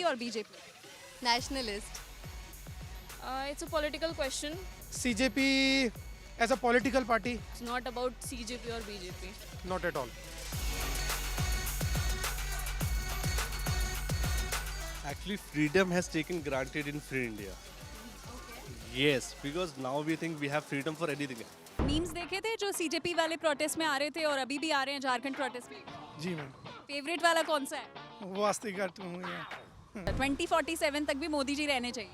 or BJP? Nationalist. It's a political question. CJP as a political party, It's not about CJP or BJP. not at all. Actually, freedom has taken granted in free India. Yes, because now we think we have freedom for anything. Memes देखे थे जो CJP वाले protest में आ रहे थे और अभी भी आ रहे हैं झारखंड प्रोटेस्ट में? जी मैम, फेवरेट वाला कौन सा है? वास्तिका तुम यहाँ 2047 तक भी मोदी जी रहने चाहिए.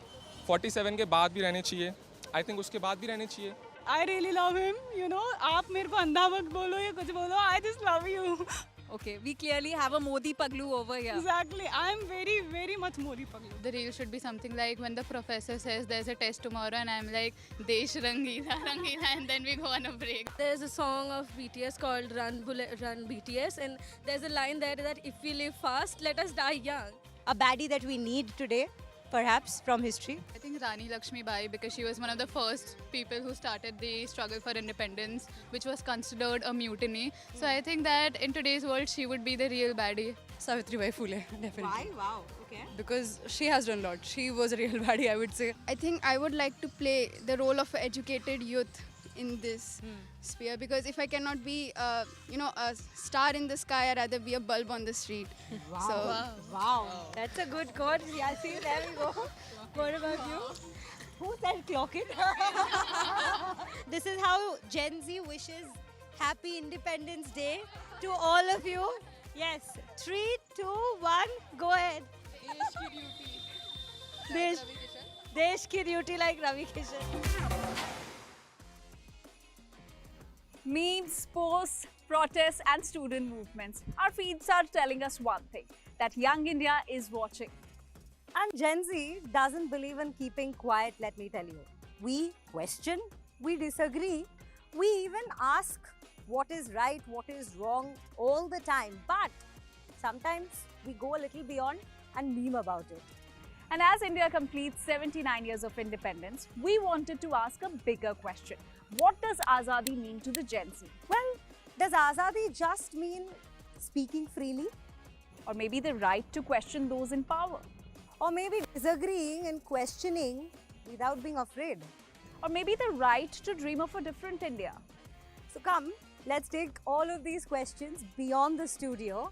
47 के बाद भी रहने चाहिए. आई थिंक उसके बाद भी रहने चाहिए. I really love him, you know. आप मेरे को अंधा मत बोलो या कुछ बोलो. I just love you. Okay, we clearly have a Modi paglu over here. Exactly. I'm very, very much Modi Paglu. The reel should be something like when the professor says there's a test tomorrow and I'm like, Desh Rangila, Rangila, and then we go on a break. There's a song of BTS called Run Bullet Run BTS, and there's a line there that if we live fast, let us die young. A baddie that we need today, perhaps from history. I think Rani Lakshmi Bai, because she was one of the first people who started the struggle for independence, which was considered a mutiny. So I think that in today's world, she would be the real baddie. Savitribai Phule, definitely. Why? Wow. Okay. Because she has done a lot. She was a real baddie, I would say. I think I would like to play the role of educated youth in this sphere, because if I cannot be, a star in the sky, I'd rather be a bulb on the street. Wow. That's a good quote. Yeah, see, there we go. What about you? Who said clock it? This is how Gen Z wishes Happy Independence Day to all of you. Yes. 3, 2, 1, go ahead. Desh ki duty like Ravi Kishan. Memes, posts, protests, and student movements. Our feeds are telling us one thing, that young India is watching. And Gen Z doesn't believe in keeping quiet, let me tell you. We question, we disagree, we even ask what is right, what is wrong all the time. But sometimes we go a little beyond and meme about it. And as India completes 79 years of independence, we wanted to ask a bigger question. What does Azadi mean to the Gen Z? Well, does Azadi just mean speaking freely? Or maybe the right to question those in power? Or maybe disagreeing and questioning without being afraid? Or maybe the right to dream of a different India? So come, let's take all of these questions beyond the studio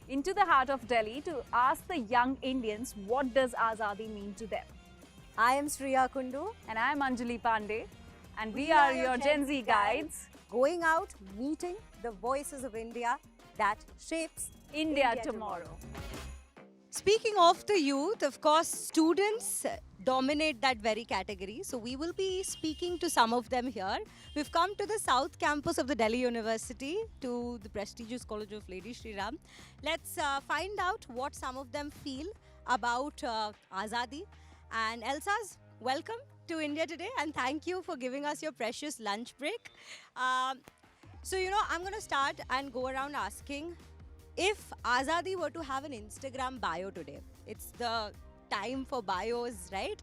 Into the heart of Delhi to ask the young Indians what does Azadi mean to them. I am Shriya Kundu. And I am Anjali Pandey. And we are your Gen Z guides. Going out, meeting the voices of India that shapes India tomorrow. Speaking of the youth, of course, students dominate that very category. So we will be speaking to some of them here. We've come to the South Campus of the Delhi University, to the prestigious College of Lady Shri Ram. Let's find out what some of them feel about Azadi. And Elsas, welcome to India today, and thank you for giving us your precious lunch break. So, I'm going to start and go around asking, if Azadi were to have an Instagram bio today, it's the time for bios, right?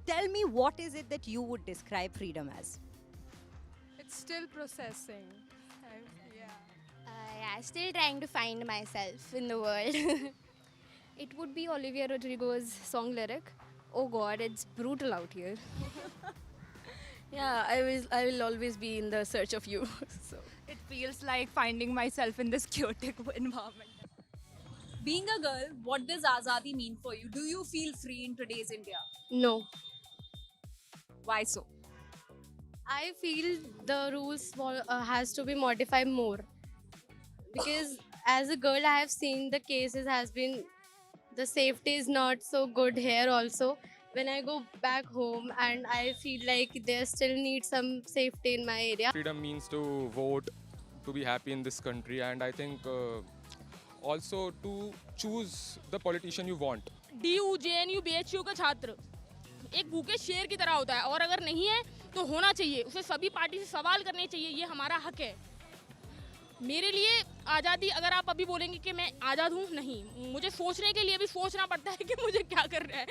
Tell me, what is it that you would describe freedom as? It's still processing. Still trying to find myself in the world. It would be Olivia Rodrigo's song lyric. Oh God, it's brutal out here. Yeah, I will always be in the search of you. So It feels like finding myself in this chaotic environment. Being a girl, what does Azadi mean for you? Do you feel free in today's India? no, Why so? I feel the rules has to be modified more, because as a girl I have seen the cases has been, the safety is not so good here also. When I go back home and I feel like there still needs some safety in my area. Freedom means to vote, to be happy in this country, and I think also to choose the politician you want. DU, JNU, BHU का छात्र एक भूखे शेर की तरह होता है, और अगर नहीं है तो होना चाहिए. उसे सभी पार्टी से सवाल करने चाहिए. ये हमारा हक है. मेरे लिए आज़ादी, अगर आप अभी बोलेंगे कि मैं आज़ाद हूँ, नहीं, मुझे सोचने के लिए भी सोचना पड़ता है कि मुझे क्या करना है.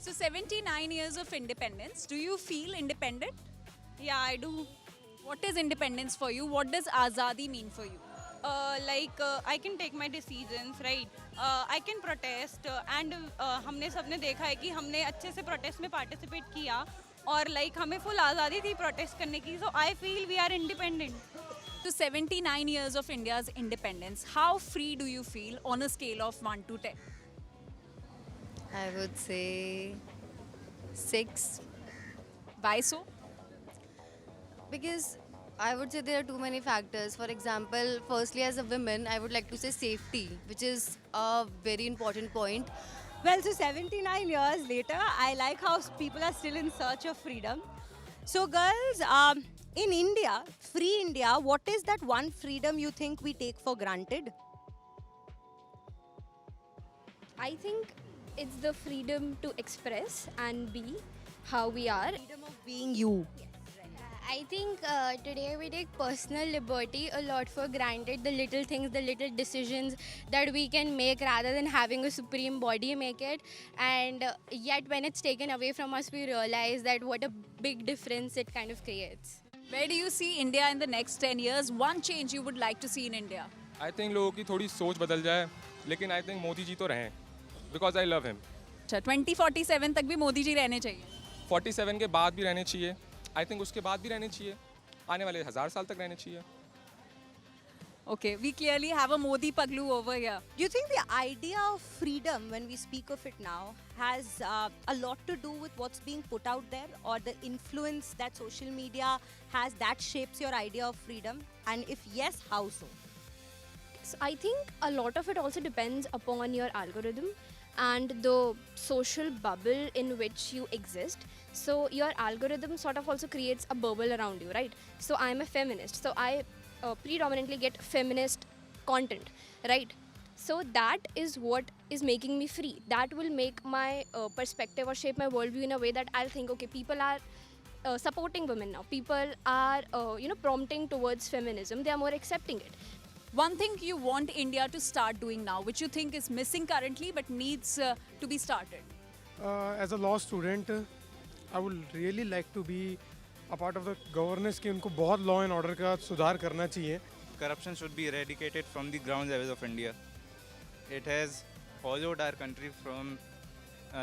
So 79 years of independence, do you feel independent? Yeah, I do. What is independence for you? What does Azadi mean for you? I can take my decisions, right? I can protest and हमने सबने देखा है कि हमने अच्छे से protest में participate किया और लाइक हमें फुल आज़ादी थी प्रोटेस्ट करने की. So I feel we are independent. To 79 years of India's independence, how free do you feel on a scale of 1 to 10? I would say 6. Why so? Because I would say there are too many factors. For example, firstly, as a woman, I would like to say safety, which is a very important point. Well, so 79 years later, I like how people are still in search of freedom. So, girls, in India, free India, what is that one freedom you think we take for granted? I think it's the freedom to express and be how we are. Freedom of being you. I think today we take personal liberty a lot for granted. The little things, the little decisions that we can make rather than having a supreme body make it. And yet when it's taken away from us, we realize that what a big difference it kind of creates. Where do you see India in the next 10 years? One change you would like to see in India? I think लोगों की थोड़ी सोच बदल जाए, लेकिन I think Modi ji तो रहें, because I love him. अच्छा 2047 तक भी मोदी जी रहने चाहिए. 47 के बाद भी रहने चाहिए. I think उसके बाद भी रहने चाहिए. आने वाले 1000 साल तक रहने चाहिए. Okay, we clearly have a Modi Paglu over here. Do you think the idea of freedom, when we speak of it now, has a lot to do with what's being put out there, or the influence that social media has that shapes your idea of freedom? And if yes, how so? So I think a lot of it also depends upon your algorithm and the social bubble in which you exist. So your algorithm sort of also creates a bubble around you, right? So I'm a feminist, so I predominantly get feminist content, right? So that is what is making me free. That will make my perspective or shape my worldview in a way that I'll think, okay, people are supporting women now. People are, prompting towards feminism. They are more accepting it. One thing you want India to start doing now, which you think is missing currently but needs to be started? As a law student, I would really like to be a part of the governance कि उनको बहुत law and order का सुधार करना चाहिए. Corruption should be eradicated from the ground levels of India. It has followed our country from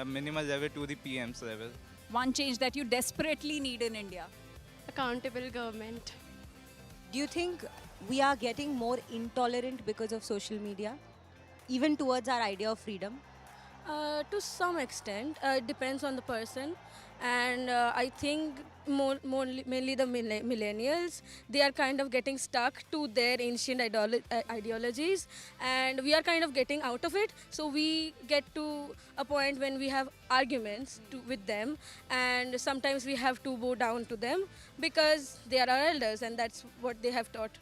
minimal level to the PM's level. One change that you desperately need in India? Accountable government. Do you think we are getting more intolerant because of social media, even towards our idea of freedom? To some extent, it depends on the person, and I think mainly the millennials, they are kind of getting stuck to their ancient ideologies, and we are kind of getting out of it. So we get to a point when we have arguments with them, and sometimes we have to bow down to them because they are our elders, and that's what they have taught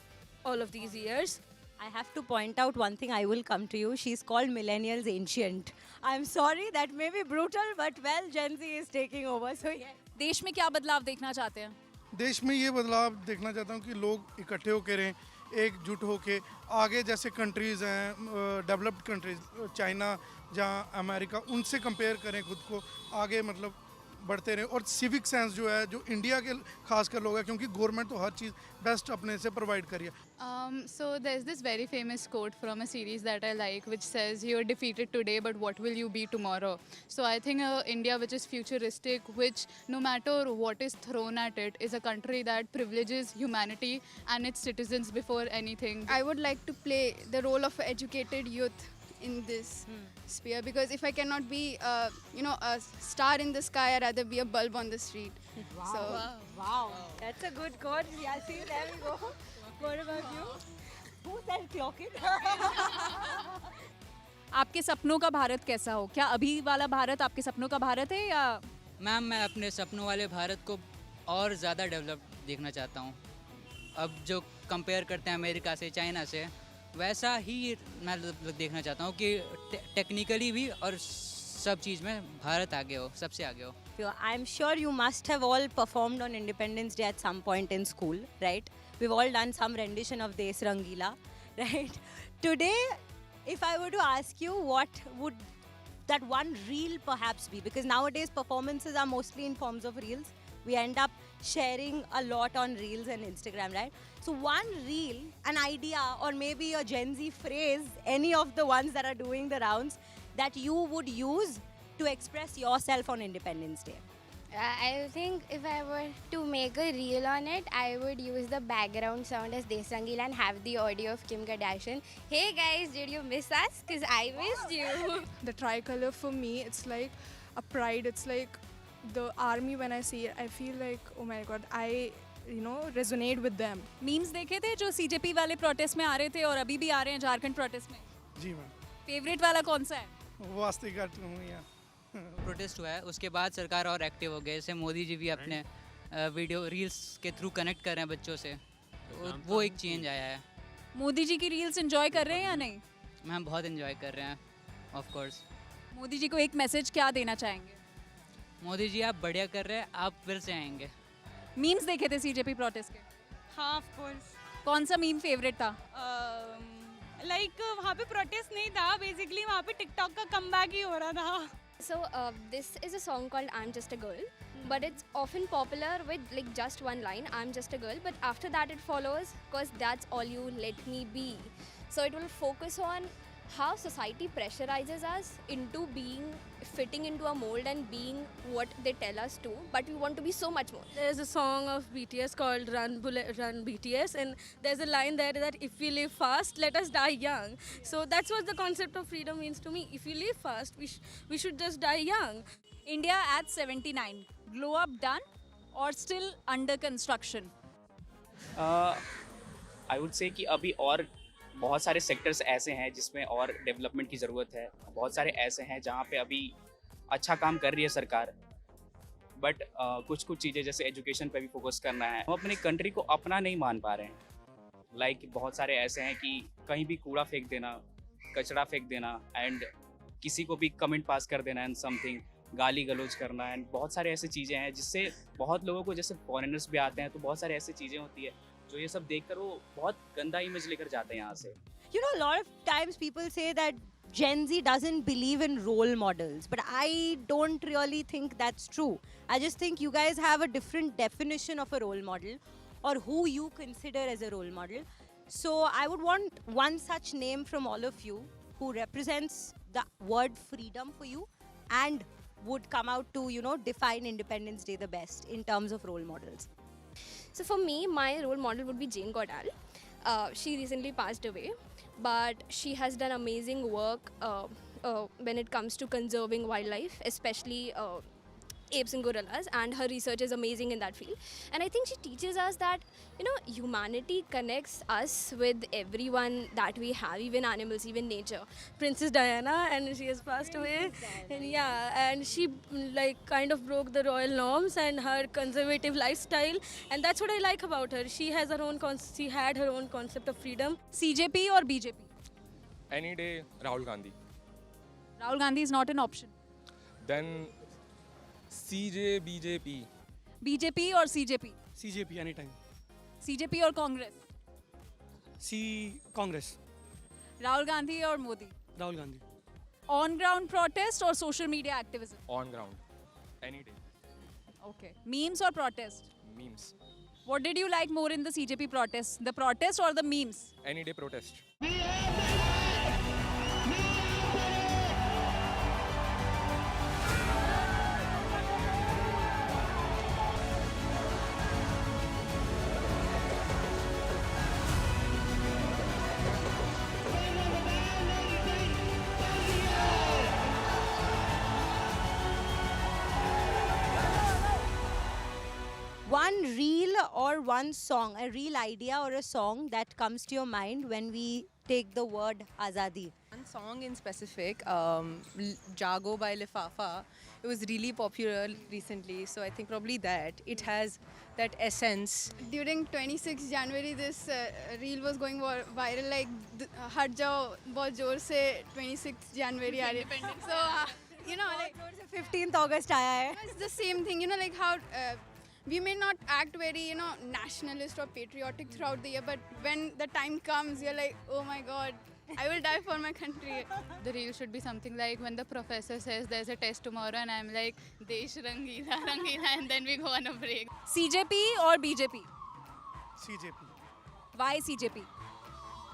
all of these years. I have to point out one thing. I will come to you. She's called millennials ancient. I'm sorry, that may be brutal, but well, Gen Z is taking over. So yeah. देश में क्या बदलाव देखना चाहते हैं? देश में ये बदलाव देखना चाहता हूँ कि लोग इकट्ठे होकर रहें, एकजुट होकर आगे जैसे कंट्रीज़ हैं, डेवलप्ड कंट्रीज़, चाइना जहाँ अमेरिका, उनसे कंपेयर करें खुद को, आगे मतलब बढ़ते रहें. और सिविक सेंस जो है, जो इंडिया के खासकर लोग हैं, क्योंकि गवर्नमेंट तो हर चीज़ बेस्ट अपने से प्रोवाइड करिए. So there's this very famous quote from a series that I like, which says, "You are defeated today, but what will you be tomorrow?" So I think India, which is futuristic, which no matter what is thrown at it, is a country that privileges humanity and its citizens before anything. I would like to play the role of educated youth in this sphere, because if I cannot be a star in the sky, I'd rather be a bulb on the street. Wow. That's a good quote. Yeah, see, there we go. What about you? Who said clock it? आपके सपनों का भारत कैसा हो? क्या अभी वाला भारत आपके सपनों का भारत है या? मैम, मैं अपने सपनों वाले भारत को और ज़्यादा डेवलप देखना चाहता हूँ. अब जो कंपेयर करते हैं अमेरिका से, चाइना से, वैसा ही मैं देखना चाहता हूँ कि टेक्निकली भी और सब चीज़ में भारत आगे हो, सबसे आगे हो. I'm sure you must have all performed on Independence Day at some point in school, right? We've all done some rendition of Des Rangila, right? Today, if I were to ask you, what would that one reel perhaps be? Because nowadays performances are mostly in forms of reels. We end up sharing a lot on Reels and Instagram, right? So one Reel, an idea, or maybe a Gen Z phrase, any of the ones that are doing the rounds, that you would use to express yourself on Independence Day. I think if I were to make a reel on it, I would use the background sound as Desh Rangila and have the audio of Kim Kardashian. Hey guys, did you miss us? Because I missed you. The tricolor for me, it's like a pride. It's like the army. When I see it, I feel like, oh my god, I resonate with them. Memes देखे थे जो CJP वाले protest में आ रहे थे और अभी भी आ रहे हैं झारखंड प्रोटेस्ट में? जी मैम, फेवरेट वाला कौन सा है? वो आस्ते घाट हूँ यहाँ। प्रोटेस्ट हुआ है, उसके बाद सरकार और एक्टिव हो गए। जैसे मोदी जी भी अपने वीडियो रील्स के थ्रू कनेक्ट कर रहे हैं बच्चों से, तो वो एक चेंज आया है। मोदी जी की रील्स एंजॉय कर रहे हैं या नहीं? मैम बहुत एंजॉय कर रहे हैं, ऑफ कोर्स। मोदी जी को एक मैसेज क्या देना चाहेंगे? मोदी जी आप बढ़िया कर रहे हैं, आप फिर से आएंगे। मीम्स देखे थे सीजेपी प्रोटेस्ट के? हाँ ऑफ कोर्स। कौन सा मीम फेवरेट था? लाइक वहाँ पे प्रोटेस्ट नहीं था, बेसिकली वहाँ पे टिकटॉक का कमबैक ही हो रहा था। So this is a song called I'm Just a Girl, but it's often popular with like just one line, I'm just a girl, but after that it follows, cause that's all you let me be. So it will focus on how society pressurizes us into fitting into a mold and being what they tell us to, but we want to be so much more. There's a song of BTS called Run BTS, and there's a line there that if we live fast, let us die young. So that's what the concept of freedom means to me. If we live fast, we should just die young. India at 79, glow up done or still under construction? I would say कि अभी और बहुत सारे sectors ऐसे हैं जिसमें और development की ज़रूरत है। बहुत सारे ऐसे हैं जहाँ पे अभी अच्छा काम कर रही है सरकार, बट कुछ चीज़ें जैसे एजुकेशन पे भी फोकस करना है। हम अपनी कंट्री को अपना नहीं मान पा रहे हैं। लाइक बहुत सारे ऐसे हैं कि कहीं भी कूड़ा फेंक देना, कचरा फेंक देना, एंड किसी को भी कमेंट पास कर देना एंड समथिंग, गाली गलौज करना, एंड बहुत सारे ऐसे चीज़ें हैं जिससे बहुत लोगों को, जैसे फॉरेनर्स भी आते हैं तो बहुत सारे ऐसी चीज़ें होती है जो ये सब देखकर वो बहुत गंदा इमेज लेकर जाते हैं यहाँ से। You know, a lot of times people say that Gen Z doesn't believe in role models, but I don't really think that's true. I just think you guys have a different definition of a role model, or who you consider as a role model. So I would want one such name from all of you who represents the word freedom for you and would come out to, define Independence Day the best in terms of role models. So for me, my role model would be Jane Goodall. She recently passed away, but she has done amazing work when it comes to conserving wildlife, especially apes and gorillas, and her research is amazing in that field. And I think she teaches us that, humanity connects us with everyone that we have, even animals, even nature. Princess Diana, and she has passed away. And and she kind of broke the royal norms and her conservative lifestyle, and that's what I like about her. She has her own she had her own concept of freedom. CJP or BJP? Any day, Rahul Gandhi. Rahul Gandhi is not an option. Then BJP. BJP or CJP? CJP anytime. CJP or Congress? Congress. Rahul Gandhi or Modi? Rahul Gandhi. On ground protest or social media activism? On ground. Any day. Okay. Memes or protest? Memes. What did you like more in the CJP protest? The protest or the memes? Any day protest. One reel or one song, a real idea or a song that comes to your mind when we take the word Azadi. One song in specific, Jago by Lifafa, it was really popular recently, so I think probably that. It has that essence. During 26 January, this reel was going viral, like Hat Jao bahut jor se 26 January aa rahi hai. So, like 15th August aaya hai. it's the same thing, like how we may not act very, nationalist or patriotic throughout the year, but when the time comes, you're like, oh my God, I will die for my country. The reel should be something like when the professor says there's a test tomorrow and I'm like, Desh Rangila, Rangila, and then we go on a break. CJP or BJP? CJP. Why CJP?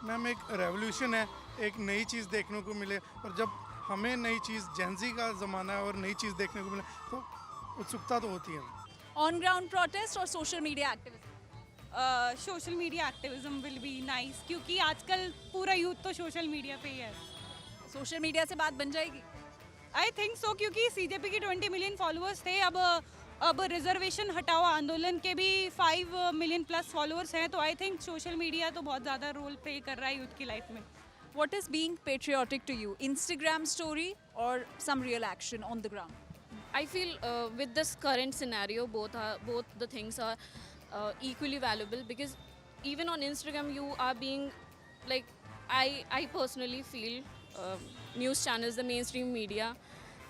Ma'am एक revolution है, एक नई चीज़ देखने को मिले, और जब हमें नई चीज़ जेंजी का ज़माना है और नई चीज़ देखने को मिले तो उत्सुकता तो होती है. On ground protest or social media activism? Social media activism will be nice, क्योंकि आजकल पूरा यूथ तो सोशल मीडिया पे ही है. सोशल मीडिया से बात बन जाएगी? आई थिंक सो, क्योंकि सीजेपी के 20 मिलियन फॉलोअर्स थे. अब रिजर्वेशन हटाओ आंदोलन के भी 5 मिलियन प्लस फॉलोअर्स हैं, तो आई थिंक सोशल मीडिया तो बहुत ज़्यादा रोल प्ले कर रहा है यूथ की लाइफ में. What is being patriotic to you? Instagram story or some real action on the ground? I feel with this current scenario, both the things are equally valuable, because even on Instagram you are being like, I personally feel news channels, the mainstream media,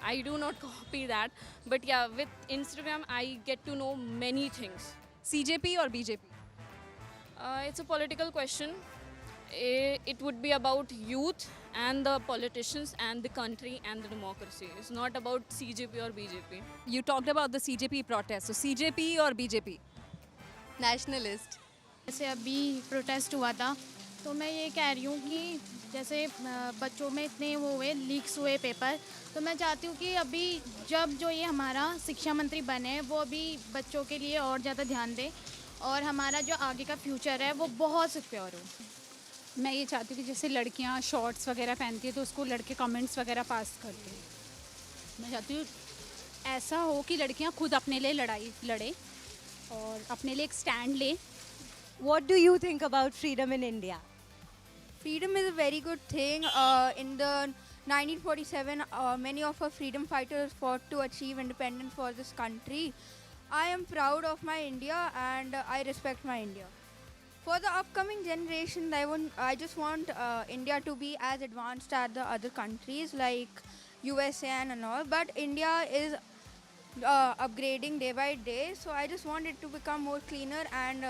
I do not copy that, but yeah, with Instagram I get to know many things. CJP or BJP? It's a political question. It would be about youth and the politicians and the country and the democracy. It's not about CJP or BJP. You talked about the CJP protest. So CJP or BJP? Nationalist. जैसे अभी protest हुआ था, तो मैं ये कह रही हूँ कि जैसे बच्चों में इतने वो हुए, लीक्स हुए पेपर, तो मैं चाहती हूँ कि अभी जब जो ये हमारा शिक्षा मंत्री बने, वो अभी बच्चों के लिए और ज़्यादा ध्यान दे और हमारा जो आगे का फ्यूचर है वो बहुत सिक्योर हो. मैं ये चाहती हूँ कि जैसे लड़कियाँ शॉर्ट्स वगैरह पहनती है तो उसको लड़के कमेंट्स वगैरह पास करते हैं. मैं चाहती हूँ ऐसा हो कि लड़कियाँ खुद अपने लिए लड़ाई लड़े और अपने लिए एक स्टैंड ले. What do you think about freedom in India? Freedom is a very good thing. In the 1947, many of our freedom fighters fought to achieve independence for this country. I am proud of my India and I respect my India. For the upcoming generation, I just want India to be as advanced as the other countries like USA and all. But India is upgrading day by day, so I just want it to become more cleaner and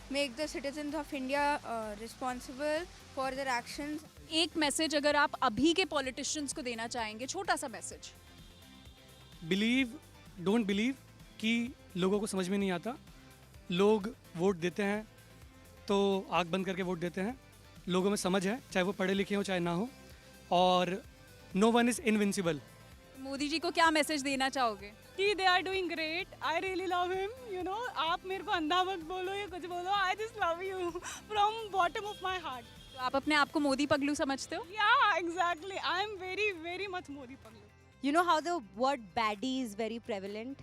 make the citizens of India responsible for their actions. एक message अगर आप अभी के politicians को देना चाहेंगे, छोटा सा मैसेज. डोंट बिलीव कि लोगों को समझ में नहीं आता. लोग वोट देते हैं तो आँख बंद करके वोट देते हैं. लोगों में समझ है, चाहे वो पढ़े लिखे हो चाहे ना हो, और no one is invincible. Modi ji को क्या मैसेज देना चाहोगे? कि they are doing great. I really love him. You know, आप मेरे को अंधा मत बोलो या कुछ बोलो. I just love you from bottom of my heart. तो आप अपने आप को मोदी पगलू समझते हो? या exactly. I am very very much Modi पगलू. You know how the word baddie is very prevalent?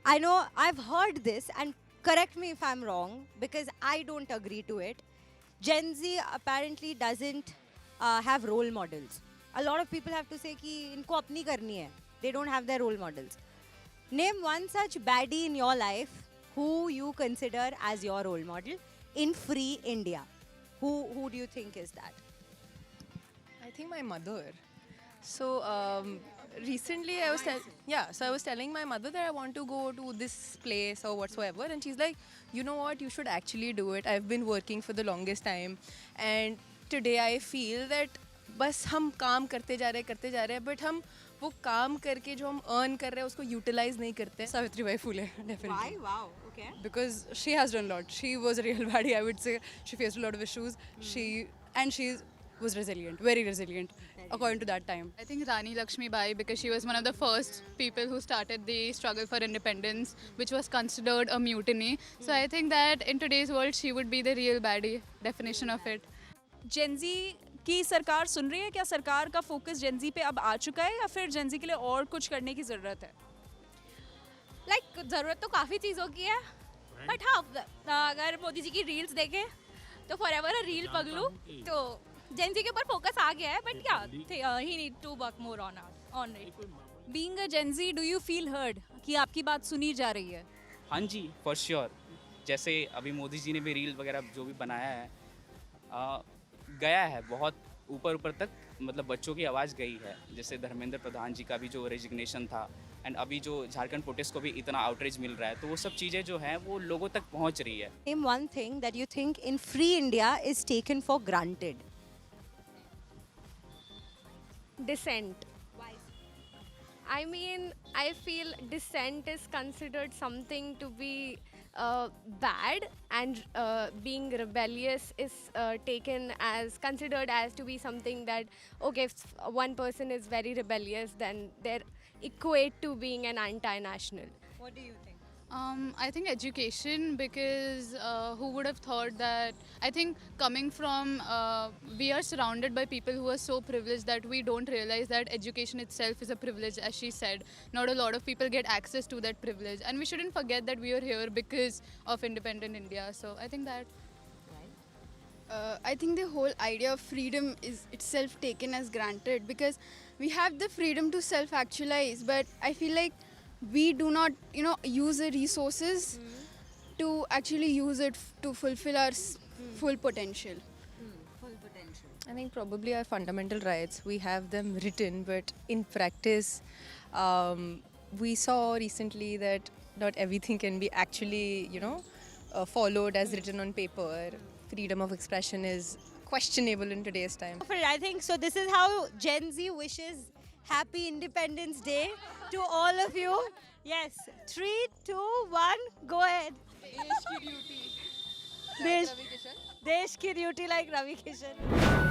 I know, I've heard this, and correct me if I'm wrong, because I don't agree to it. Gen Z apparently doesn't have role models. A lot of people have to say कि इनको अपनी करनी है. They don't have their role models. Name one such baddie in your life who you consider as your role model in free India. Who do you think is that? I think my mother. So recently I was telling my mother that I want to go to this place or whatsoever, and she's like, you know what, you should actually do it. I've been working for the longest time, and today I feel that बस हम काम करते जा रहे हैं, but हम वो काम करके जो हम अर्न कर रहे हैं उसको यूटिलाइज नहीं करते. Savitribai Phule, definitely. Why? Wow. Okay. Because she has done a lot. She was a real baddie, I would say. She faced a lot of issues. She was resilient, very resilient, according to that time. I think Rani Lakshmi Bai, because she was one of the first people who started the struggle for independence, which was considered a mutiny. So I think that in today's world, she would be the real baddie, definition of it. Gen Z की सरकार सुन रही है क्या? सरकार का focus जेन ज़ी पे अब आ चुका है या फिर जेन ज़ी के लिए और कुछ करने की ज़रूरत है? ज़रूरत तो काफ़ी चीज़ों की है, बट हाँ, अगर मोदी जी की रील्स देखें तो फॉरएवर अ रील पगलू, तो जेन ज़ी के ऊपर फोकस आ गया है, बट क्या he need to work more on it. Being a Gen Z, do you feel heard कि आपकी बात सुनी जा रही है? हाँ जी, फॉर श्योर. जैसे अभी मोदी जी ने भी रील वगैरह जो भी बनाया है, गया है बहुत ऊपर तक, मतलब बच्चों की आवाज़ गई है. जैसे धर्मेंद्र प्रधान जी का भी जो रेजिग्नेशन था, एंड अभी जो झारखंड प्रोटेस्ट को भी इतना आउटरीच मिल रहा है, तो वो सब चीज़ें जो हैं वो लोगों तक पहुंच रही है. Name one thing that you think in free India is taken for granted. Dissent. I mean, I feel dissent is considered something to be bad, and being rebellious is considered as to be something that, okay, if one person is very rebellious, then they're equate to being an anti-national. What do you think? I think education, because who would have thought that, I think coming from, we are surrounded by people who are so privileged that we don't realize that education itself is a privilege, as she said. Not a lot of people get access to that privilege, and we shouldn't forget that we are here because of independent India. So I think that. I think the whole idea of freedom is itself taken as granted, because we have the freedom to self-actualize, but I feel like we do not, use the resources to actually use it to fulfill our full potential. I think probably our fundamental rights, we have them written, but in practice, we saw recently that not everything can be actually, followed as written on paper. Freedom of expression is questionable in today's time. I think so. This is how Gen Z wishes Happy Independence Day to all of you. Yes. 3, 2, 1, go ahead. Desh ki duty like Ravi Kishan.